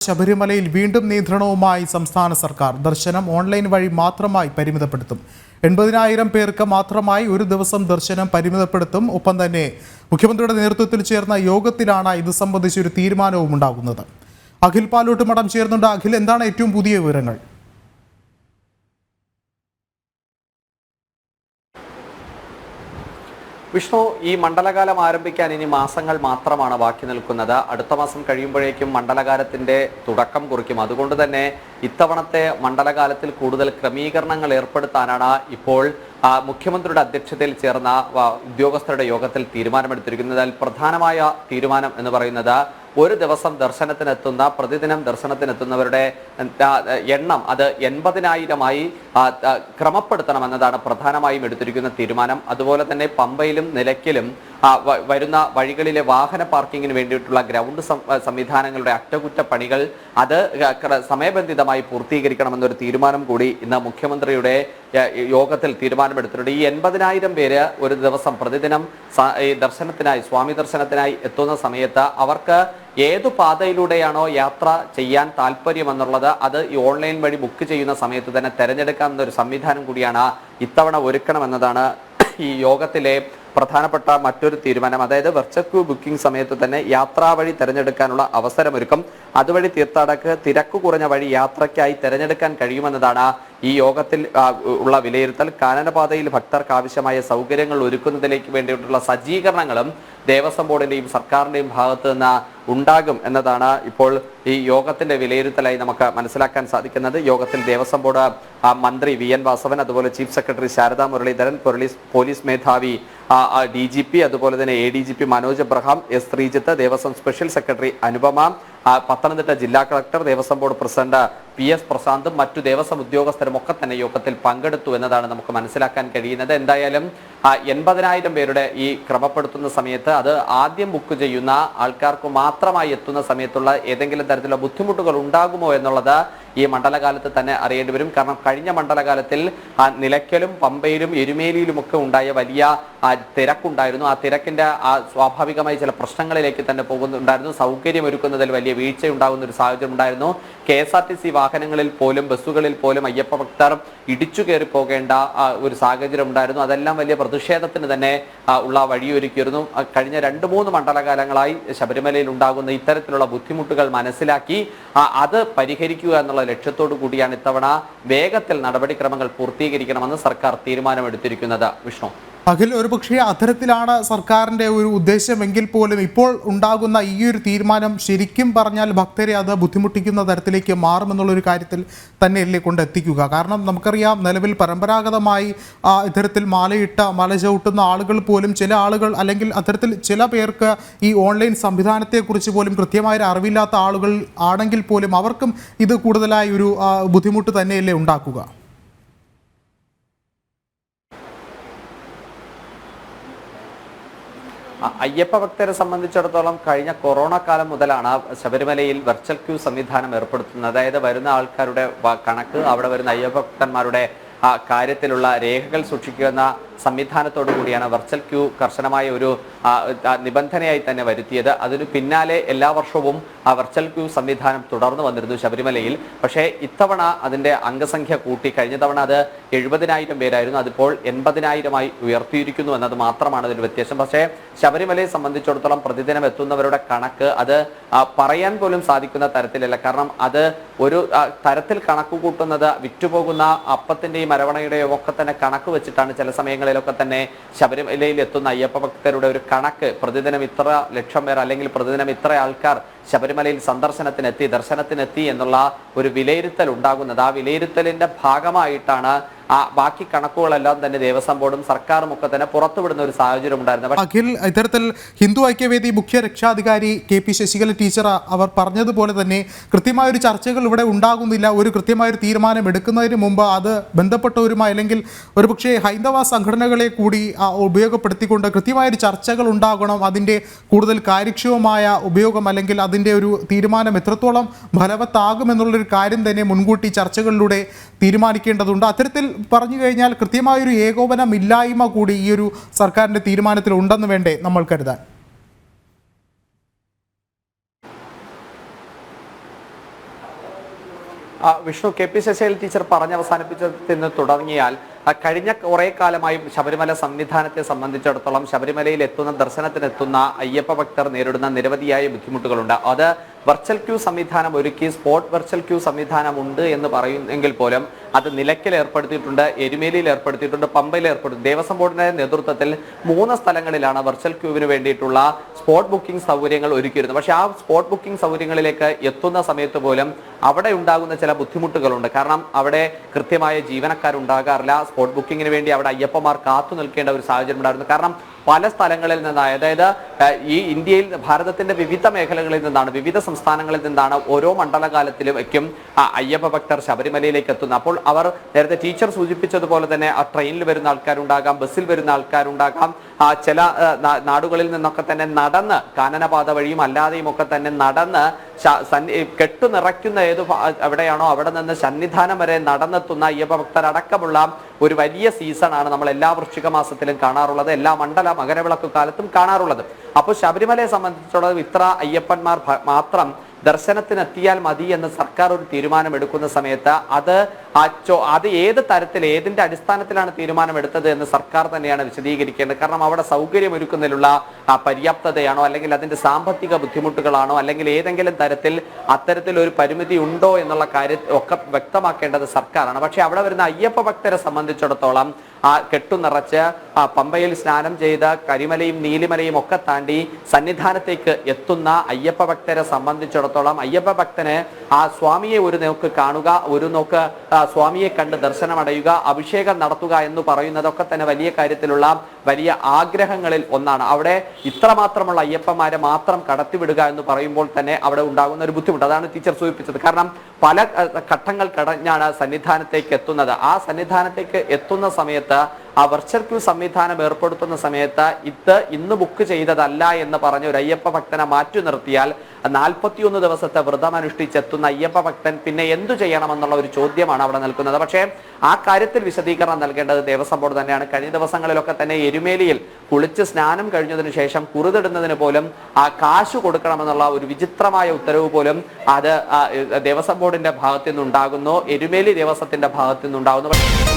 ശബരിമലയിൽ വീണ്ടും നിയന്ത്രണവുമായി സംസ്ഥാന സർക്കാർ. ദർശനം ഓൺലൈൻ വഴി മാത്രമായി പരിമിതപ്പെടുത്തും. 80,000 പേർക്ക് മാത്രമായി ഒരു ദിവസം ദർശനം പരിമിതപ്പെടുത്തും. ഒപ്പം തന്നെ മുഖ്യമന്ത്രിയുടെ നേതൃത്വത്തിൽ ചേർന്ന യോഗത്തിലാണ് ഇത് സംബന്ധിച്ചൊരു തീരുമാനവും ഉണ്ടാകുന്നത്. അഖിൽ പാലോട്ട് മഠം ചേർന്നുണ്ട്. അഖിൽ, എന്താണ് ഏറ്റവും പുതിയ വിവരങ്ങൾ? വിഷ്ണു, ഈ മണ്ഡലകാലം ആരംഭിക്കാൻ ഇനി മാസങ്ങൾ മാത്രമാണ് ബാക്കി നിൽക്കുന്നത്. അടുത്ത മാസം കഴിയുമ്പോഴേക്കും മണ്ഡലകാലത്തിന്റെ തുടക്കം കുറിക്കും. അതുകൊണ്ട് തന്നെ ഇത്തവണത്തെ മണ്ഡലകാലത്തിൽ കൂടുതൽ ക്രമീകരണങ്ങൾ ഏർപ്പെടുത്താനാണ് ഇപ്പോൾ മുഖ്യമന്ത്രിയുടെ അധ്യക്ഷതയിൽ ചേർന്ന ഉദ്യോഗസ്ഥരുടെ യോഗത്തിൽ തീരുമാനമെടുത്തിരിക്കുന്നത്. അതിൽ പ്രധാനമായ തീരുമാനം എന്ന് പറയുന്നത് ഒരു ദിവസം ദർശനത്തിനെത്തുന്ന പ്രതിദിനം ദർശനത്തിനെത്തുന്നവരുടെ എണ്ണം അത് 80,000-ആയി ക്രമപ്പെടുത്തണമെന്നതാണ് പ്രധാനമായും എടുത്തിരിക്കുന്ന തീരുമാനം. അതുപോലെ തന്നെ പമ്പയിലും നിലയ്ക്കലും വരുന്ന വഴികളിലെ വാഹന പാർക്കിങ്ങിന് വേണ്ടിയിട്ടുള്ള ഗ്രൗണ്ട് സംവിധാനങ്ങളുടെ അറ്റകുറ്റപ്പണികൾ അത് സമയബന്ധിതമായി പൂർത്തീകരിക്കണമെന്നൊരു തീരുമാനം കൂടി ഇന്ന് മുഖ്യമന്ത്രിയുടെ യോഗത്തിൽ തീരുമാനമെടുത്തിട്ടുണ്ട്. ഈ 80,000 പേര് ഒരു ദിവസം പ്രതിദിനം ഈ ദർശനത്തിനായി സ്വാമി ദർശനത്തിനായി എത്തുന്ന സമയത്ത് അവർക്ക് ഏതു പാതയിലൂടെയാണോ യാത്ര ചെയ്യാൻ താല്പര്യമെന്നുള്ളത് അത് ഈ ഓൺലൈൻ വഴി ബുക്ക് ചെയ്യുന്ന സമയത്ത് തന്നെ തിരഞ്ഞെടുക്കാവുന്ന ഒരു സംവിധാനം കൂടിയാണ് ഇത്തവണ ഒരുക്കണമെന്നതാണ് ഈ യോഗത്തിലെ പ്രധാനപ്പെട്ട മറ്റൊരു തീരുമാനം. അതായത് വെർച്വൽ ക്യൂ ബുക്കിംഗ് സമയത്ത് തന്നെ യാത്രാ വഴി തിരഞ്ഞെടുക്കാനുള്ള അവസരമൊരുക്കും. അതുവഴി തീർത്ഥാടകർക്ക് തിരക്ക് കുറഞ്ഞ വഴി യാത്രയ്ക്കായി തിരഞ്ഞെടുക്കാൻ കഴിയുമെന്നതാണ് ഈ യോഗത്തിൽ ഉള്ള വിലയിരുത്തൽ. കാനനപാതയിൽ ഭക്തർക്ക് ആവശ്യമായ സൗകര്യങ്ങൾ ഒരുക്കുന്നതിലേക്ക് വേണ്ടിയിട്ടുള്ള സജ്ജീകരണങ്ങളും ദേവസ്വം ബോർഡിന്റെയും സർക്കാരിന്റെയും ഭാഗത്ത് നിന്ന് ഉണ്ടാകും എന്നതാണ് ഇപ്പോൾ ഈ യോഗത്തിന്റെ വിലയിരുത്തലായി നമുക്ക് മനസ്സിലാക്കാൻ സാധിക്കുന്നത്. യോഗത്തിൽ ദേവസ്വം ബോർഡ് മന്ത്രി VN വാസവൻ, അതുപോലെ chief secretary Sharada Muralidharan, police മേധാവി DGP, അതുപോലെ തന്നെ ADGP Manoj Abraham, S Sreejith, Devaswom special secretary Anupama, Pathanamthitta ജില്ലാ collector, Devaswom board president PS പ്രശാന്തും മറ്റു ദേവസ്വം ഉദ്യോഗസ്ഥരും ഒക്കെ തന്നെ യോഗത്തിൽ പങ്കെടുത്തു എന്നതാണ് നമുക്ക് മനസ്സിലാക്കാൻ കഴിയുന്നത്. എന്തായാലും 80,000 പേരുടെ ഈ ക്രമപ്പെടുത്തുന്ന സമയത്ത് അത് ആദ്യം ബുക്ക് ചെയ്യുന്ന ആൾക്കാർക്ക് മാത്രമായി എത്തുന്ന സമയത്തുള്ള ഏതെങ്കിലും തരത്തിലുള്ള ബുദ്ധിമുട്ടുകൾ ഉണ്ടാകുമോ എന്നുള്ളത് ഈ മണ്ഡലകാലത്ത് തന്നെ അറിയേണ്ടി വരും. കാരണം കഴിഞ്ഞ മണ്ഡലകാലത്തിൽ നിലയ്ക്കലും പമ്പയിലും എരുമേലിയിലും ഒക്കെ ഉണ്ടായ വലിയ തിരക്കുണ്ടായിരുന്നു. ആ തിരക്കിന്റെ സ്വാഭാവികമായി ചില പ്രശ്നങ്ങളിലേക്ക് തന്നെ പോകുന്നുണ്ടായിരുന്നു. സൗകര്യം ഒരുക്കുന്നതിൽ വലിയ വീഴ്ച ഉണ്ടാകുന്ന ഒരു സാഹചര്യം ഉണ്ടായിരുന്നു. KSRTC വാഹനങ്ങളിൽ പോലും ബസ്സുകളിൽ പോലും അയ്യപ്പ ഭക്തർ ഇടിച്ചു കയറി പോകേണ്ട ഒരു സാഹചര്യം ഉണ്ടായിരുന്നു. അതെല്ലാം വലിയ പ്രതിഷേധത്തിന് തന്നെ ഉള്ള വഴിയൊരുക്കിയിരുന്നു. കഴിഞ്ഞ 2-3 മണ്ഡലകാലങ്ങളായി ശബരിമലയിൽ ഉണ്ടാകുന്ന ഇത്തരത്തിലുള്ള ബുദ്ധിമുട്ടുകൾ മനസ്സിലാക്കി അത് പരിഹരിക്കുക എന്നുള്ള ലക്ഷ്യത്തോടു കൂടിയാണ് ഇത്തവണ വേഗത്തിൽ നടപടിക്രമങ്ങൾ പൂർത്തീകരിക്കണമെന്ന് സർക്കാർ തീരുമാനമെടുത്തിരിക്കുന്നത്. വിഷ്ണു, അഖിൽ, ഒരുപക്ഷെ അത്തരത്തിലാണ് സർക്കാരിൻ്റെ ഒരു ഉദ്ദേശമെങ്കിൽ പോലും ഇപ്പോൾ ഉണ്ടാകുന്ന ഈ ഒരു തീരുമാനം ശരിക്കും പറഞ്ഞാൽ ഭക്തരെ അത് ബുദ്ധിമുട്ടിക്കുന്ന തരത്തിലേക്ക് മാറുമെന്നുള്ളൊരു കാര്യത്തിൽ തന്നെയല്ലേ കൊണ്ടെത്തിക്കുക. കാരണം നമുക്കറിയാം, നിലവിൽ പരമ്പരാഗതമായി ഇത്തരത്തിൽ മാലയിട്ട മല ചവിട്ടുന്ന ആളുകൾ പോലും ചില ആളുകൾ അല്ലെങ്കിൽ അത്തരത്തിൽ ചില പേർക്ക് ഈ ഓൺലൈൻ സംവിധാനത്തെക്കുറിച്ച് പോലും കൃത്യമായ അറിവില്ലാത്ത ആളുകൾ ആണെങ്കിൽ പോലും അവർക്കും ഇത് കൂടുതലായി ഒരു ബുദ്ധിമുട്ട് തന്നെയല്ലേ ഉണ്ടാക്കുക. അയ്യപ്പ ഭക്തരെ സംബന്ധിച്ചിടത്തോളം കഴിഞ്ഞ കൊറോണ കാലം മുതലാണ് ശബരിമലയിൽ വെർച്വൽ ക്യൂ സംവിധാനം ഏർപ്പെടുത്തുന്നത്. അതായത് വരുന്ന ആൾക്കാരുടെ കണക്ക്, അവിടെ വരുന്ന അയ്യപ്പ ഭക്തന്മാരുടെ കാര്യത്തിലുള്ള രേഖകൾ സൂക്ഷിക്കുന്ന സംവിധാനത്തോടു കൂടിയാണ് വെർച്വൽ ക്യൂ കർശനമായ ഒരു നിബന്ധനയായി തന്നെ വരുത്തിയത്. അതിനു പിന്നാലെ എല്ലാ വർഷവും ആ വെർച്വൽ ക്യൂ സംവിധാനം തുടർന്നു വന്നിരുന്നു ശബരിമലയിൽ. പക്ഷേ ഇത്തവണ അതിൻ്റെ അംഗസംഖ്യ കൂട്ടി. കഴിഞ്ഞ തവണ അത് 70,000 പേരായിരുന്നു, അതിപ്പോൾ 80,000-ആയി ഉയർത്തിയിരിക്കുന്നു എന്നത് മാത്രമാണ് അതിൽ വ്യത്യാസം. പക്ഷേ ശബരിമലയെ സംബന്ധിച്ചിടത്തോളം പ്രതിദിനം എത്തുന്നവരുടെ കണക്ക് അത് പറയാൻ പോലും സാധിക്കുന്ന തരത്തിലല്ല. കാരണം അത് ഒരു തരത്തിൽ കണക്ക് കൂട്ടുന്നത് വിറ്റുപോകുന്ന അപ്പത്തിൻ്റെയും അരവണയുടെയും ഒക്കെ തന്നെ കണക്ക് വെച്ചിട്ടാണ് ചില സമയങ്ങളിലൊക്കെ തന്നെ ശബരിമലയിൽ എത്തുന്ന അയ്യപ്പ ഭക്തരുടെ ഒരു കണക്ക്. പ്രതിദിനം ഇത്ര ലക്ഷം പേർ അല്ലെങ്കിൽ പ്രതിദിനം ഇത്ര ആൾക്കാർ ശബരിമലയിൽ സന്ദർശനത്തിനെത്തി, ദർശനത്തിനെത്തി എന്നുള്ള ഒരു വിലയിരുത്തൽ ഉണ്ടാകുന്നത്. ആ വിലയിരുത്തലിന്റെ ഭാഗമായിട്ടാണ് ബാക്കി കണക്കുകളെല്ലാം തന്നെ ദേവസ്വം ബോർഡും സർക്കാരും ഒക്കെ തന്നെ പുറത്തുവിടുന്ന ഒരു സാഹചര്യം ഉണ്ടായിരുന്നു. അഖിൽ, ഇത്തരത്തിൽ ഹിന്ദു ഐക്യവേദി മുഖ്യ രക്ഷാധികാരി KP ശശികല ടീച്ചർ അവർ പറഞ്ഞതുപോലെ തന്നെ കൃത്യമായൊരു ചർച്ചകൾ ഇവിടെ ഉണ്ടാകുന്നില്ല. ഒരു കൃത്യമായൊരു തീരുമാനം എടുക്കുന്നതിന് മുമ്പ് അത് ബന്ധപ്പെട്ടവരുമായി അല്ലെങ്കിൽ ഒരുപക്ഷെ ഹൈന്ദവ സംഘടനകളെ കൂടി ഉപയോഗപ്പെടുത്തിക്കൊണ്ട് കൃത്യമായൊരു ചർച്ചകൾ ഉണ്ടാകണം. അതിൻ്റെ കൂടുതൽ കാര്യക്ഷമമായ ഉപയോഗം അല്ലെങ്കിൽ അതിൻ്റെ ഒരു തീരുമാനം എത്രത്തോളം ഫലവത്താകുമെന്നുള്ളൊരു കാര്യം തന്നെ മുൻകൂട്ടി ചർച്ചകളിലൂടെ തീരുമാനിക്കേണ്ടതുണ്ട്. അത്തരത്തിൽ പറഞ്ഞു കഴിഞ്ഞാൽ കൃത്യമായൊരു ഏകോപനമില്ലായ്മ കൂടി ഈ ഒരു സർക്കാരിൻ്റെ തീരുമാനത്തിൽ ഉണ്ടെന്ന് വേണ്ടേ നമ്മൾ കരുതാൻ? Vishnu, K P Sasikala teacher പറഞ്ഞ് അവസാനിപ്പിച്ചതിന് തുടങ്ങിയാൽ കഴിഞ്ഞ കുറെ കാലമായി ശബരിമല സംവിധാനത്തെ സംബന്ധിച്ചിടത്തോളം ശബരിമലയിൽ എത്തുന്ന ദർശനത്തിനെത്തുന്ന അയ്യപ്പ ഭക്തർ നേരിടുന്ന നിരവധിയായ ബുദ്ധിമുട്ടുകളുണ്ട്. അത് വെർച്വൽ ക്യൂ സംവിധാനം ഒരുക്കി സ്പോട്ട് വെർച്വൽ ക്യൂ സംവിധാനം ഉണ്ട് എന്ന് പറയുന്നെങ്കിൽ പോലും അത് നിലയ്ക്കൽ ഏർപ്പെടുത്തിയിട്ടുണ്ട്, എരുമേലിയിൽ ഏർപ്പെടുത്തിയിട്ടുണ്ട്, പമ്പയിൽ ഏർപ്പെടുത്തി. ദേവസ്വം ബോർഡിന്റെ നേതൃത്വത്തിൽ 3 സ്ഥലങ്ങളിലാണ് വെർച്വൽ ക്യൂവിന് വേണ്ടിയിട്ടുള്ള സ്പോട്ട് ബുക്കിംഗ് സൗകര്യങ്ങൾ ഒരുക്കിയിരുന്നത്. പക്ഷേ ആ സ്പോട്ട് ബുക്കിംഗ് സൗകര്യങ്ങളിലേക്ക് എത്തുന്ന സമയത്ത് പോലും അവിടെ ഉണ്ടാകുന്ന ചില ബുദ്ധിമുട്ടുകളുണ്ട്. കാരണം അവിടെ കൃത്യമായ ജീവനക്കാരുണ്ടാകാറില്ല. സ്പോട്ട് ബുക്കിങ്ങിന് വേണ്ടി അവിടെ അയ്യപ്പന്മാർ കാത്തു നിൽക്കേണ്ട ഒരു സാഹചര്യം ഉണ്ടായിരുന്നു. കാരണം പല സ്ഥലങ്ങളിൽ നിന്നാണ്, അതായത് ഈ ഇന്ത്യയിൽ ഭാരതത്തിന്റെ വിവിധ മേഖലകളിൽ നിന്നാണ്, വിവിധ സംസ്ഥാനങ്ങളിൽ നിന്നാണ് ഓരോ മണ്ഡലകാലത്തിലേക്കും അയ്യപ്പ ഭക്തർ ശബരിമലയിലേക്ക് എത്തുന്നത്. അപ്പോൾ അവർ നേരത്തെ ടീച്ചർ സൂചിപ്പിച്ചതുപോലെ തന്നെ ആ ട്രെയിനിൽ വരുന്ന ആൾക്കാരുണ്ടാകാം, ബസ്സിൽ വരുന്ന ആൾക്കാരുണ്ടാകാം, ചില നാടുകളിൽ നിന്നൊക്കെ തന്നെ നടന്ന് കാനനപാത വഴിയും അല്ലാതെയും ഒക്കെ തന്നെ നടന്ന് കെട്ടു നിറയ്ക്കുന്ന എവിടെയാണോ അവിടെ നിന്ന് സന്നിധാനം വരെ നടന്നെത്തുന്ന അയ്യപ്പ ഭക്തരടക്കമുള്ള ഒരു വലിയ സീസണാണ് നമ്മൾ എല്ലാ വൃശ്ചിക മാസത്തിലും കാണാറുള്ളത്, എല്ലാ മണ്ഡല മകരവിളക്ക് കാലത്തും കാണാറുള്ളത്. അപ്പോൾ ശബരിമലയെ സംബന്ധിച്ചിടത്തോളം ഇത്ര അയ്യപ്പന്മാർ മാത്രം ദർശനത്തിനെത്തിയാൽ മതി എന്ന് സർക്കാർ ഒരു തീരുമാനം എടുക്കുന്ന സമയത്ത് അത് ഏത് തരത്തിൽ ഏതിന്റെ അടിസ്ഥാനത്തിലാണ് തീരുമാനമെടുത്തത് എന്ന് സർക്കാർ തന്നെയാണ് വിശദീകരിക്കേണ്ടത്. കാരണം അവിടെ സൗകര്യം ഒരുക്കുന്നതിലുള്ള പര്യാപ്തതയാണോ, അല്ലെങ്കിൽ അതിന്റെ സാമ്പത്തിക ബുദ്ധിമുട്ടുകളാണോ, അല്ലെങ്കിൽ ഏതെങ്കിലും തരത്തിൽ അത്തരത്തിൽ ഒരു പരിമിതി ഉണ്ടോ എന്നുള്ള കാര്യം ഒക്കെ വ്യക്തമാക്കേണ്ടത് സർക്കാരാണ്. പക്ഷെ അവിടെ വരുന്ന അയ്യപ്പ ഭക്തരെ സംബന്ധിച്ചിടത്തോളം കെട്ടുനിറച്ച് പമ്പയിൽ സ്നാനം ചെയ്ത് കരിമലയും നീലിമലയും ഒക്കെ താണ്ടി സന്നിധാനത്തേക്ക് എത്തുന്ന അയ്യപ്പ ഭക്തരെ സംബന്ധിച്ചിടത്തോളം അയ്യപ്പ ഭക്തന് ആ സ്വാമിയെ ഒരു നോക്ക് കാണുക, ഒരു നോക്ക് സ്വാമിയെ കണ്ട് ദർശനമടയുക, അഭിഷേകം നടത്തുക എന്ന് പറയുന്നതൊക്കെ തന്നെ വലിയ കാര്യത്തിലുള്ള വലിയ ആഗ്രഹങ്ങളിൽ ഒന്നാണ്. അവിടെ ഇത്രമാത്രമുള്ള അയ്യപ്പന്മാരെ മാത്രം കടത്തിവിടുക എന്ന് പറയുമ്പോൾ തന്നെ അവിടെ ഉണ്ടാകുന്ന ഒരു ബുദ്ധിമുട്ട്, അതാണ് ടീച്ചർ സൂചിപ്പിച്ചത്. കാരണം പല ഘട്ടങ്ങൾ കടഞ്ഞാണ് സന്നിധാനത്തേക്ക് എത്തുന്നത്. ആ സന്നിധാനത്തേക്ക് എത്തുന്ന സമയത്ത് ആ വെർച്വൽ ക്യൂ സംവിധാനം ഏർപ്പെടുത്തുന്ന സമയത്ത് ഇന്ന് ബുക്ക് ചെയ്തതല്ല എന്ന് പറഞ്ഞ ഒരു അയ്യപ്പ ഭക്തനെ മാറ്റി നിർത്തിയാൽ 41 ദിവസത്തെ വ്രതം അനുഷ്ഠിച്ചെത്തുന്ന അയ്യപ്പ ഭക്തൻ പിന്നെ എന്തു ചെയ്യണമെന്നുള്ള ഒരു ചോദ്യമാണ് അവിടെ നിൽക്കുന്നത്. പക്ഷേ ആ കാര്യത്തിൽ വിശദീകരണം നൽകേണ്ടത് ദേവസ്വം ബോർഡ് തന്നെയാണ്. കഴിഞ്ഞ ദിവസങ്ങളിലൊക്കെ തന്നെ എരുമേലിയിൽ കുളിച്ച് സ്നാനം കഴിഞ്ഞതിന് ശേഷം കുറുതിടുന്നതിന് പോലും ആ കാശ് കൊടുക്കണമെന്നുള്ള ഒരു വിചിത്രമായ ഉത്തരവ് പോലും അത് ദേവസ്വം ബോർഡിന്റെ ഭാഗത്തു നിന്നുണ്ടാകുന്നു, എരുമേലി ദേവസ്വത്തിന്റെ ഭാഗത്തു നിന്നുണ്ടാകുന്നു.